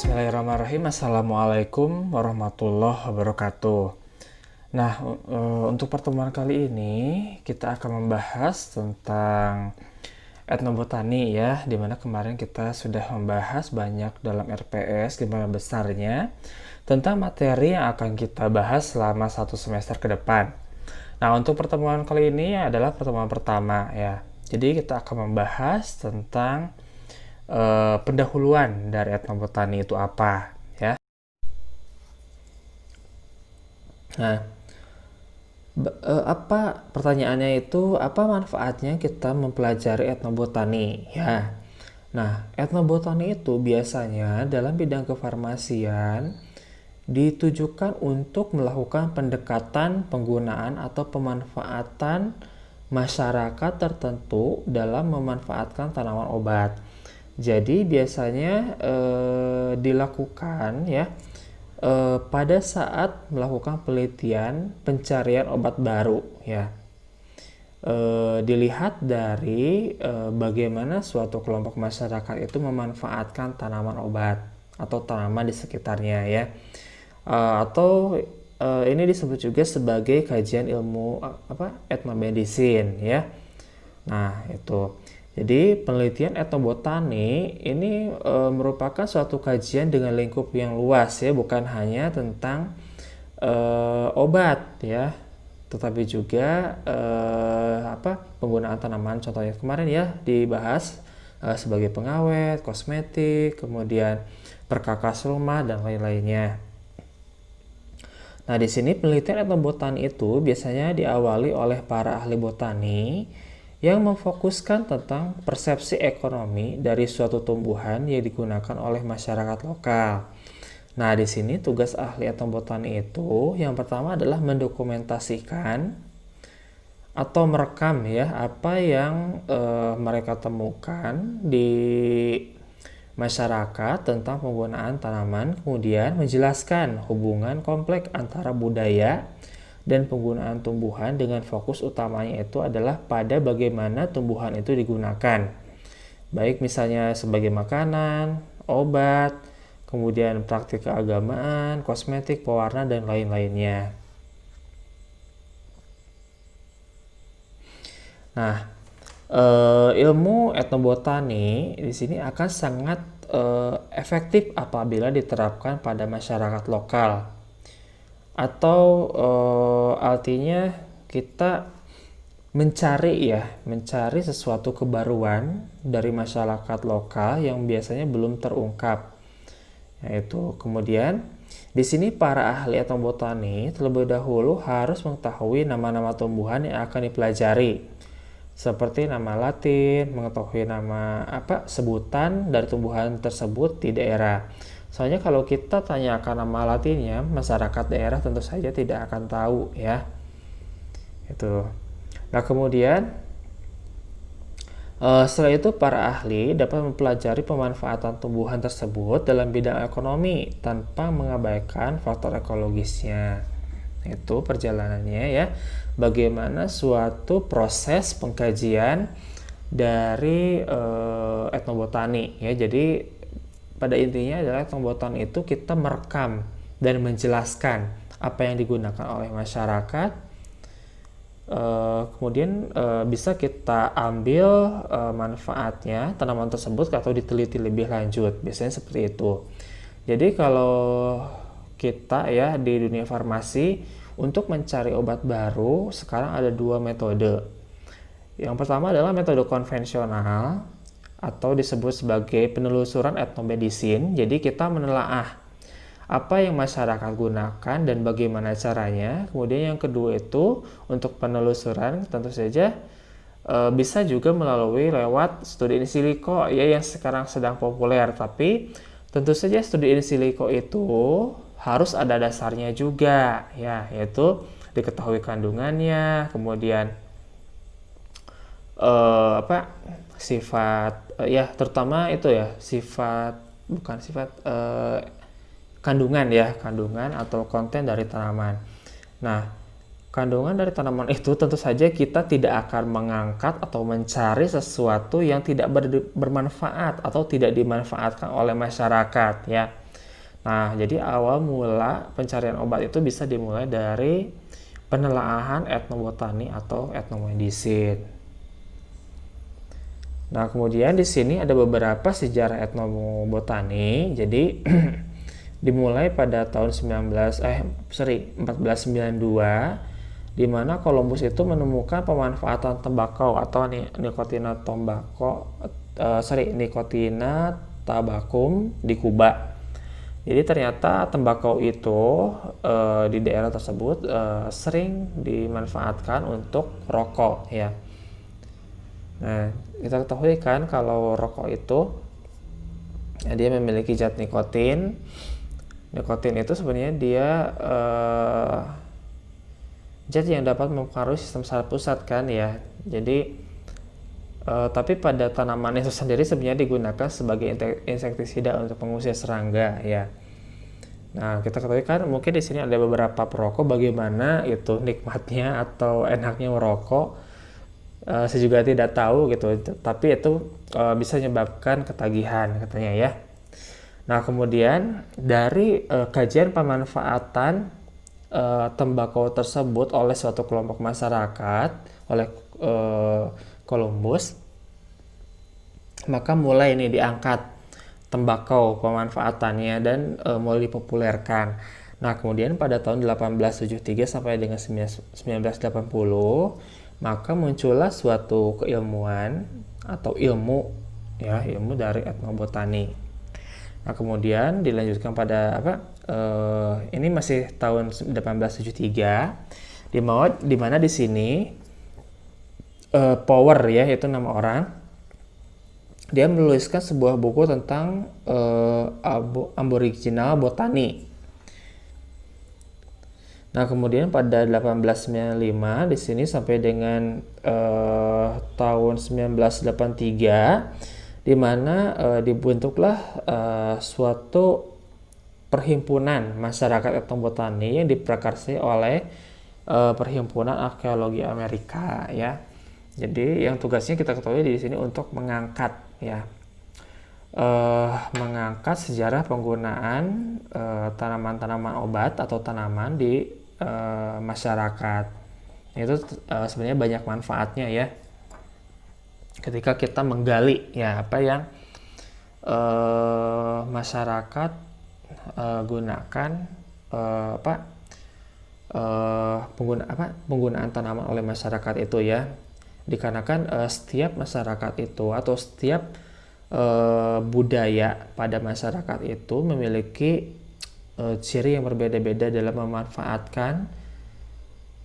Bismillahirrahmanirrahim. Assalamualaikum warahmatullahi wabarakatuh. Nah, untuk pertemuan kali ini kita akan membahas tentang etnobotani ya, dimana kemarin kita sudah membahas banyak dalam RPS 5 besarnya tentang materi yang akan kita bahas selama 1 semester ke depan. Nah, untuk pertemuan kali ini adalah pertemuan pertama ya. Jadi kita akan membahas tentang pendahuluan dari etnobotani itu apa ya. Nah, apa pertanyaannya itu, apa manfaatnya kita mempelajari etnobotani ya. Nah, etnobotani itu biasanya dalam bidang kefarmasian ditujukan untuk melakukan pendekatan penggunaan atau pemanfaatan masyarakat tertentu dalam memanfaatkan tanaman obat. Jadi biasanya dilakukan ya pada saat melakukan penelitian pencarian obat baru ya. Dilihat dari bagaimana suatu kelompok masyarakat itu memanfaatkan tanaman obat atau tanaman di sekitarnya ya. Atau ini disebut juga sebagai kajian ilmu etnomedicine ya. Nah, itu. Jadi penelitian etnobotani ini merupakan suatu kajian dengan lingkup yang luas ya, bukan hanya tentang obat ya, tetapi juga penggunaan tanaman. Contohnya kemarin ya dibahas sebagai pengawet, kosmetik, kemudian perkakas rumah dan lain-lainnya. Nah, di sini penelitian etnobotani itu biasanya diawali oleh para ahli botani yang memfokuskan tentang persepsi ekonomi dari suatu tumbuhan yang digunakan oleh masyarakat lokal. Nah, di sini tugas ahli etnobotani itu yang pertama adalah mendokumentasikan atau merekam ya apa yang mereka temukan di masyarakat tentang penggunaan tanaman, kemudian menjelaskan hubungan kompleks antara budaya dan penggunaan tumbuhan dengan fokus utamanya itu adalah pada bagaimana tumbuhan itu digunakan. Baik misalnya sebagai makanan, obat, kemudian praktik keagamaan, kosmetik, pewarna, dan lain-lainnya. Nah, ilmu etnobotani di sini akan sangat efektif apabila diterapkan pada masyarakat lokal. Atau artinya kita mencari sesuatu kebaruan dari masyarakat lokal yang biasanya belum terungkap. Yaitu kemudian di sini para ahli etnobotani terlebih dahulu harus mengetahui nama-nama tumbuhan yang akan dipelajari, seperti nama Latin, mengetahui nama sebutan dari tumbuhan tersebut di daerah. Soalnya kalau kita tanyakan nama latinnya, masyarakat daerah tentu saja tidak akan tahu ya. Itu. Nah, kemudian setelah itu para ahli dapat mempelajari pemanfaatan tumbuhan tersebut dalam bidang ekonomi tanpa mengabaikan faktor ekologisnya. Itu perjalanannya ya. Bagaimana suatu proses pengkajian dari etnobotani ya. Jadi pada intinya adalah etnobotani itu kita merekam dan menjelaskan apa yang digunakan oleh masyarakat. Kemudian bisa kita ambil manfaatnya tanaman tersebut atau diteliti lebih lanjut. Biasanya seperti itu. Jadi kalau kita ya di dunia farmasi untuk mencari obat baru sekarang ada 2 metode. Yang pertama adalah metode konvensional atau disebut sebagai penelusuran etnomedicine. Jadi kita menelaah apa yang masyarakat gunakan dan bagaimana caranya. Kemudian yang kedua itu untuk penelusuran tentu saja bisa juga melalui lewat studi in silico ya yang sekarang sedang populer. Tapi tentu saja studi in silico itu harus ada dasarnya juga ya, yaitu diketahui kandungannya, kemudian sifat terutama itu ya kandungan atau konten dari tanaman. Nah, kandungan dari tanaman itu tentu saja kita tidak akan mengangkat atau mencari sesuatu yang tidak bermanfaat atau tidak dimanfaatkan oleh masyarakat ya. Nah, jadi awal mula pencarian obat itu bisa dimulai dari penelaahan etnobotani atau etnomedicine. Nah, kemudian di sini ada beberapa sejarah etnobotani. Jadi dimulai pada tahun 1492, di mana Columbus itu menemukan pemanfaatan tembakau atau Nicotina tabacum di Kuba. Jadi ternyata tembakau itu di daerah tersebut sering dimanfaatkan untuk rokok ya. Nah, kita ketahui kan kalau rokok itu dia memiliki zat nikotin. Nikotin itu sebenarnya dia zat yang dapat mempengaruhi sistem saraf pusat kan ya. Jadi tapi pada tanaman itu sendiri sebenarnya digunakan sebagai insektisida untuk mengusir serangga ya. Nah, kita ketahui kan mungkin di sini ada beberapa perokok bagaimana itu nikmatnya atau enaknya merokok. Saya juga tidak tahu gitu, tapi itu bisa menyebabkan ketagihan katanya ya. Nah, kemudian dari kajian pemanfaatan tembakau tersebut oleh suatu kelompok masyarakat oleh Columbus, maka mulai ini diangkat tembakau pemanfaatannya dan mulai dipopulerkan. Nah, kemudian pada tahun 1873 sampai dengan 1980 maka muncullah suatu keilmuan atau ilmu dari etnobotani. Nah, kemudian dilanjutkan pada ini masih tahun 1873 di mana di sini Power ya, itu nama orang, dia menuliskan sebuah buku tentang Aboriginal Botany. Nah, kemudian pada 1895 di sini sampai dengan tahun 1983 di mana dibentuklah suatu perhimpunan masyarakat etnobotani yang diprakarsai oleh Perhimpunan Arkeologi Amerika ya. Jadi yang tugasnya kita ketahui di sini untuk mengangkat ya, mengangkat sejarah penggunaan tanaman-tanaman obat atau tanaman di masyarakat. Itu sebenarnya banyak manfaatnya ya. Ketika kita menggali ya apa yang masyarakat gunakan penggunaan tanaman oleh masyarakat itu ya. Dikarenakan setiap masyarakat itu atau setiap budaya pada masyarakat itu memiliki ciri yang berbeda-beda dalam memanfaatkan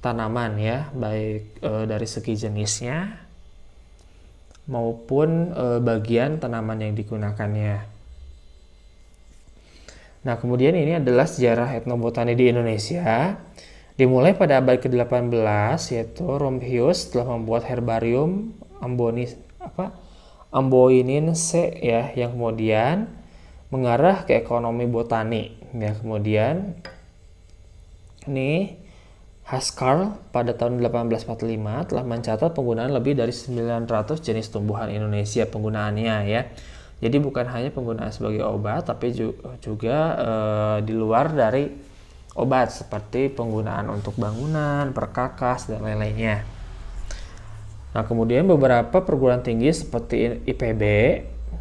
tanaman ya, baik dari segi jenisnya maupun bagian tanaman yang digunakannya. Nah, kemudian ini adalah sejarah etnobotani di Indonesia. Dimulai pada abad ke-18 yaitu Rompius telah membuat herbarium Amboininense ya, yang kemudian mengarah ke ekonomi botani. Ya, kemudian ini Haskell pada tahun 1845 telah mencatat penggunaan lebih dari 900 jenis tumbuhan Indonesia penggunaannya ya. Jadi bukan hanya penggunaan sebagai obat, tapi juga di luar dari obat seperti penggunaan untuk bangunan, perkakas dan lain-lainnya. Nah, kemudian beberapa perguruan tinggi seperti IPB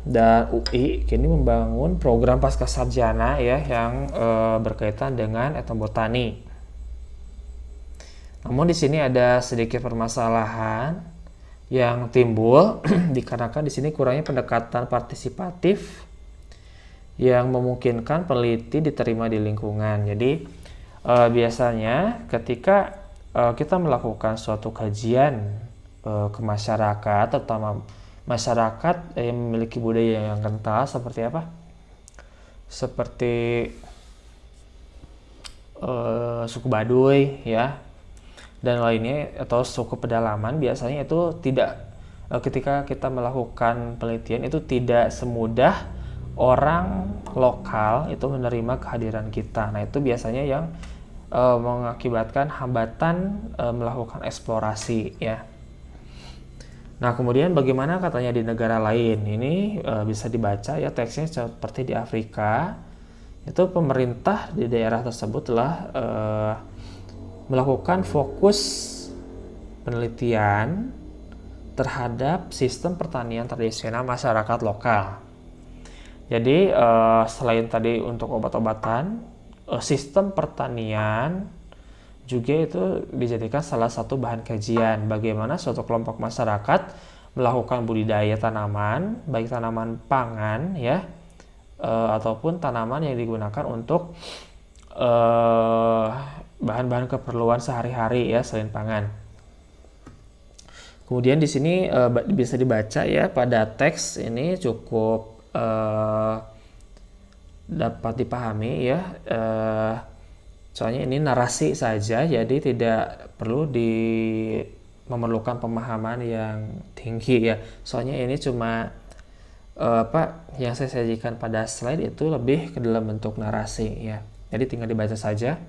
dan UI kini membangun program pascasarjana ya yang berkaitan dengan etnobotani. Namun di sini ada sedikit permasalahan yang timbul dikarenakan di sini kurangnya pendekatan partisipatif yang memungkinkan peneliti diterima di lingkungan. Jadi biasanya ketika kita melakukan suatu kajian ke masyarakat, terutama masyarakat yang memiliki budaya yang kental seperti apa? Seperti suku Baduy ya dan lainnya, atau suku pedalaman, biasanya itu tidak ketika kita melakukan penelitian itu tidak semudah orang lokal itu menerima kehadiran kita. Nah, itu biasanya yang mengakibatkan hambatan melakukan eksplorasi ya. Nah, kemudian bagaimana katanya di negara lain? Ini bisa dibaca ya teksnya seperti di Afrika Itu pemerintah di daerah tersebut telah melakukan fokus penelitian terhadap sistem pertanian tradisional masyarakat lokal. Jadi selain tadi untuk obat-obatan, sistem pertanian juga itu dijadikan salah satu bahan kajian bagaimana suatu kelompok masyarakat melakukan budidaya tanaman, baik tanaman pangan ya, ataupun tanaman yang digunakan untuk bahan-bahan keperluan sehari-hari ya selain pangan. Kemudian di sini bisa dibaca ya pada teks ini cukup dapat dipahami ya. Soalnya ini narasi saja, jadi tidak perlu memerlukan pemahaman yang tinggi ya. Soalnya ini cuma yang saya sajikan pada slide itu lebih ke dalam bentuk narasi ya. Jadi tinggal dibaca saja.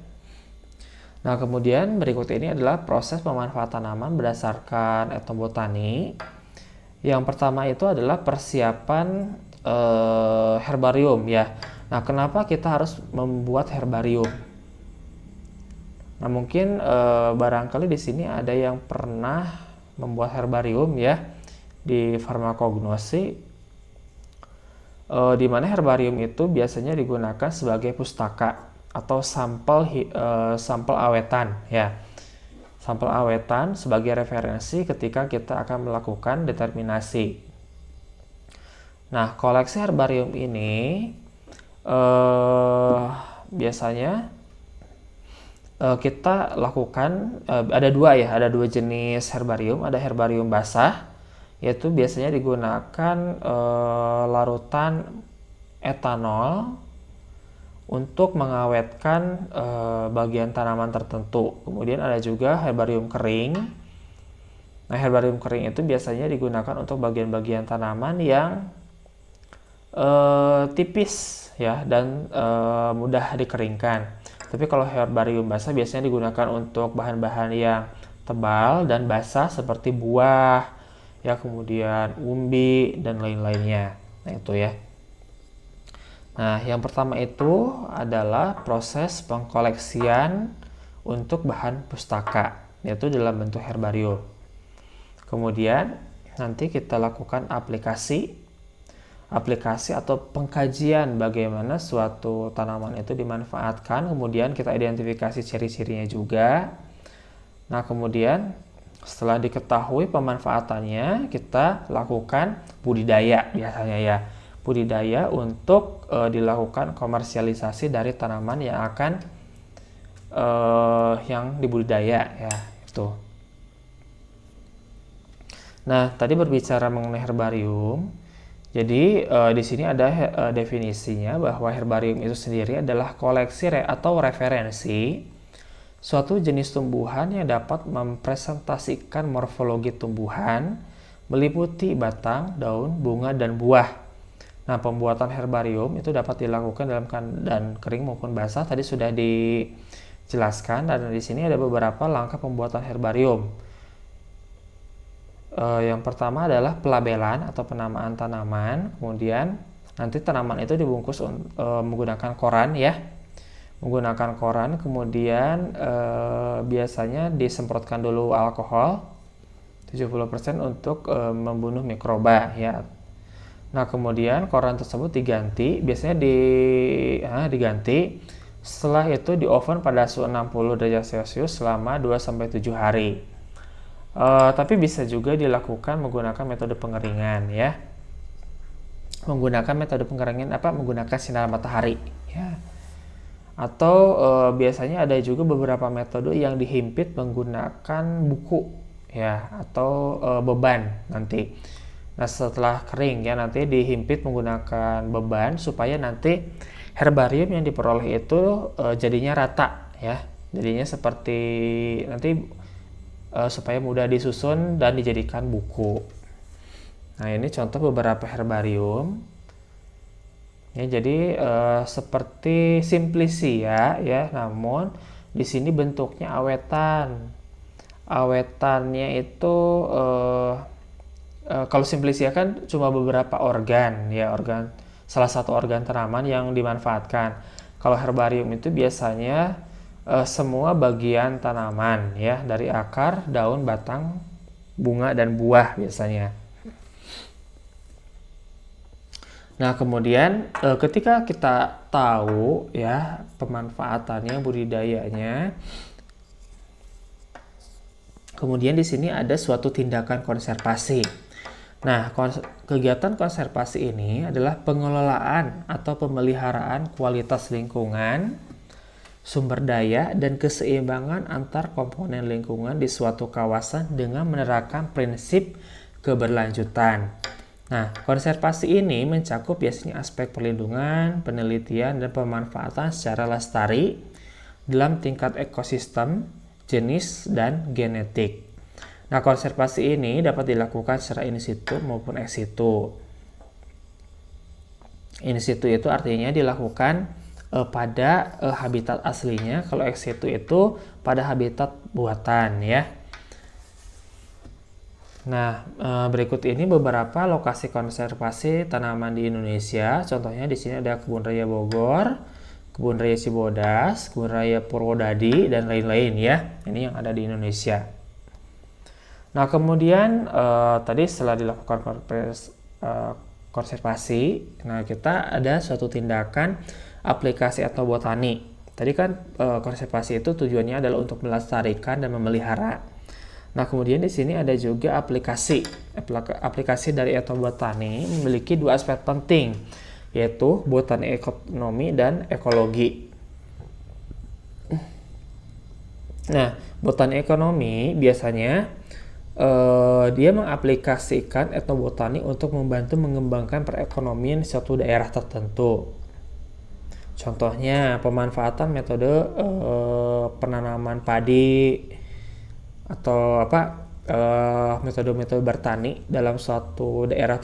Nah, kemudian berikut ini adalah proses pemanfaatan tanaman berdasarkan etnobotani. Yang pertama itu adalah persiapan herbarium ya. Nah, kenapa kita harus membuat herbarium? Nah, mungkin barangkali di sini ada yang pernah membuat herbarium ya di farmakognosi, di mana herbarium itu biasanya digunakan sebagai pustaka atau sampel awetan ya. Sampel awetan sebagai referensi ketika kita akan melakukan determinasi. Nah, koleksi herbarium ini biasanya kita lakukan ada dua jenis herbarium. Ada herbarium basah, yaitu biasanya digunakan larutan etanol untuk mengawetkan bagian tanaman tertentu. Kemudian ada juga herbarium kering. Nah, herbarium kering itu biasanya digunakan untuk bagian-bagian tanaman yang tipis ya dan mudah dikeringkan. Tapi kalau herbarium basah biasanya digunakan untuk bahan-bahan yang tebal dan basah seperti buah, ya kemudian umbi dan lain-lainnya. Nah, itu ya. Nah, yang pertama itu adalah proses pengkoleksian untuk bahan pustaka, yaitu dalam bentuk herbarium. Kemudian nanti kita lakukan aplikasi atau pengkajian bagaimana suatu tanaman itu dimanfaatkan, kemudian kita identifikasi ciri-cirinya juga. Nah, kemudian setelah diketahui pemanfaatannya, kita lakukan budidaya biasanya ya. Budidaya untuk dilakukan komersialisasi dari tanaman yang akan yang dibudidaya ya, itu. Nah, tadi berbicara mengenai herbarium. Jadi di sini ada definisinya bahwa herbarium itu sendiri adalah koleksi atau referensi suatu jenis tumbuhan yang dapat mempresentasikan morfologi tumbuhan, meliputi batang, daun, bunga, dan buah. Nah, pembuatan herbarium itu dapat dilakukan dalam keadaan kering maupun basah. Tadi sudah dijelaskan dan di sini ada beberapa langkah pembuatan herbarium. Yang pertama adalah pelabelan atau penamaan tanaman. Kemudian nanti tanaman itu dibungkus menggunakan koran ya. Menggunakan koran, kemudian biasanya disemprotkan dulu alkohol 70% untuk membunuh mikroba ya. Nah, kemudian koran tersebut diganti, biasanya diganti. Setelah itu di oven pada suhu 60 derajat Celcius selama 2-7 hari. Tapi bisa juga dilakukan menggunakan metode pengeringan ya. Menggunakan metode pengeringan menggunakan sinar matahari ya. Atau biasanya ada juga beberapa metode yang dihimpit menggunakan buku ya atau beban nanti. Nah, setelah kering ya nanti dihimpit menggunakan beban supaya nanti herbarium yang diperoleh itu jadinya rata ya. Jadinya seperti nanti supaya mudah disusun dan dijadikan buku. Nah, ini contoh beberapa herbarium. Ya, jadi seperti simplisia ya, namun di sini bentuknya awetan. Awetannya itu kalau simplisia kan cuma beberapa organ ya, salah satu organ tanaman yang dimanfaatkan. Kalau herbarium itu biasanya semua bagian tanaman ya, dari akar, daun, batang, bunga dan buah biasanya. Nah, kemudian ketika kita tahu ya pemanfaatannya, budidayanya, kemudian di sini ada suatu tindakan konservasi. Nah, kegiatan konservasi ini adalah pengelolaan atau pemeliharaan kualitas lingkungan, sumber daya, dan keseimbangan antar komponen lingkungan di suatu kawasan dengan menerapkan prinsip keberlanjutan. Nah, konservasi ini mencakup biasanya aspek perlindungan, penelitian, dan pemanfaatan secara lestari dalam tingkat ekosistem, jenis, dan genetik. Nah, konservasi ini dapat dilakukan secara in situ maupun ex situ. In situ itu artinya dilakukan pada habitat aslinya, kalau ex situ itu pada habitat buatan ya. Nah, berikut ini beberapa lokasi konservasi tanaman di Indonesia. Contohnya di sini ada Kebun Raya Bogor, Kebun Raya Cibodas, Kebun Raya Purwodadi, dan lain-lain ya. Ini yang ada di Indonesia. Nah, kemudian tadi setelah dilakukan konservasi, nah kita ada suatu tindakan aplikasi etnobotani. Tadi kan konservasi itu tujuannya adalah untuk melestarikan dan memelihara. Nah, kemudian di sini ada juga aplikasi. Aplikasi dari etnobotani memiliki dua aspek penting, yaitu botani ekonomi dan ekologi. Nah, botani ekonomi biasanya dia mengaplikasikan etnobotani untuk membantu mengembangkan perekonomian di suatu daerah tertentu. Contohnya pemanfaatan metode penanaman padi atau metode-metode bertani dalam suatu daerah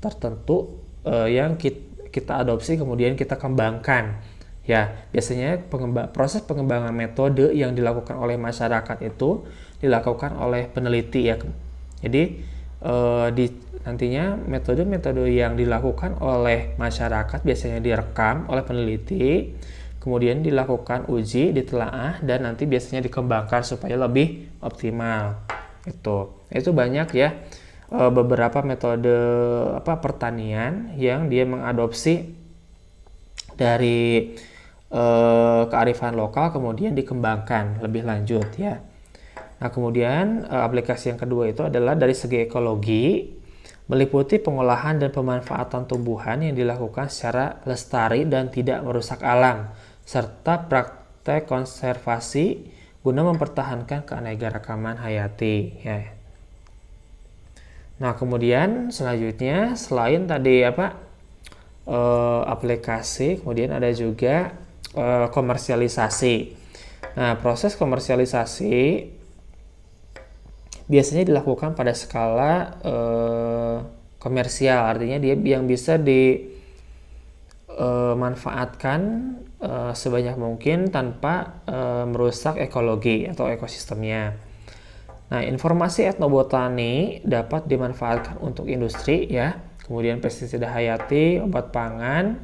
tertentu yang kita adopsi kemudian kita kembangkan. Ya, biasanya proses pengembangan metode yang dilakukan oleh masyarakat itu dilakukan oleh peneliti ya. Jadi nantinya metode-metode yang dilakukan oleh masyarakat biasanya direkam oleh peneliti, kemudian dilakukan uji, ditelaah, dan nanti biasanya dikembangkan supaya lebih optimal. Itu banyak ya beberapa metode pertanian yang dia mengadopsi dari kearifan lokal kemudian dikembangkan lebih lanjut ya. Nah, kemudian aplikasi yang kedua itu adalah dari segi ekologi, meliputi pengolahan dan pemanfaatan tumbuhan yang dilakukan secara lestari dan tidak merusak alam, serta praktek konservasi guna mempertahankan keanekaragaman hayati. Ya. Nah, kemudian selanjutnya selain tadi aplikasi, kemudian ada juga komersialisasi. Nah, proses komersialisasi biasanya dilakukan pada skala komersial, artinya dia yang bisa dimanfaatkan sebanyak mungkin tanpa merusak ekologi atau ekosistemnya. Nah, informasi etnobotani dapat dimanfaatkan untuk industri ya, kemudian pestisida hayati, pangan,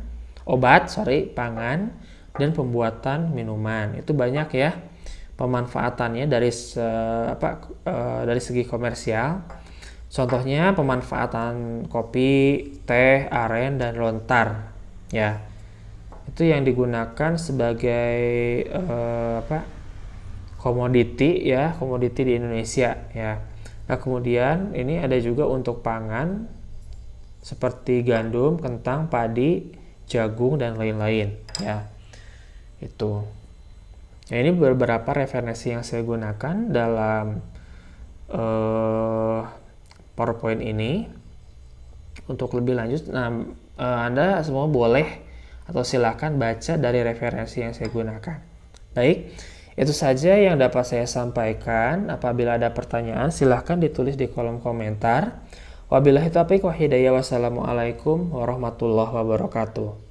dan pembuatan minuman. Itu banyak ya pemanfaatannya dari segi komersial. Contohnya pemanfaatan kopi, teh, aren, dan lontar ya. Itu yang digunakan sebagai komoditi di Indonesia ya. Nah, kemudian ini ada juga untuk pangan seperti gandum, kentang, padi, jagung, dan lain-lain ya. Itu. Nah, ini beberapa referensi yang saya gunakan dalam PowerPoint ini. Untuk lebih lanjut, Anda semua boleh atau silakan baca dari referensi yang saya gunakan. Baik, itu saja yang dapat saya sampaikan. Apabila ada pertanyaan, silahkan ditulis di kolom komentar. Wabillahi taufiq wal hidayah. Wassalamualaikum warahmatullahi wabarakatuh.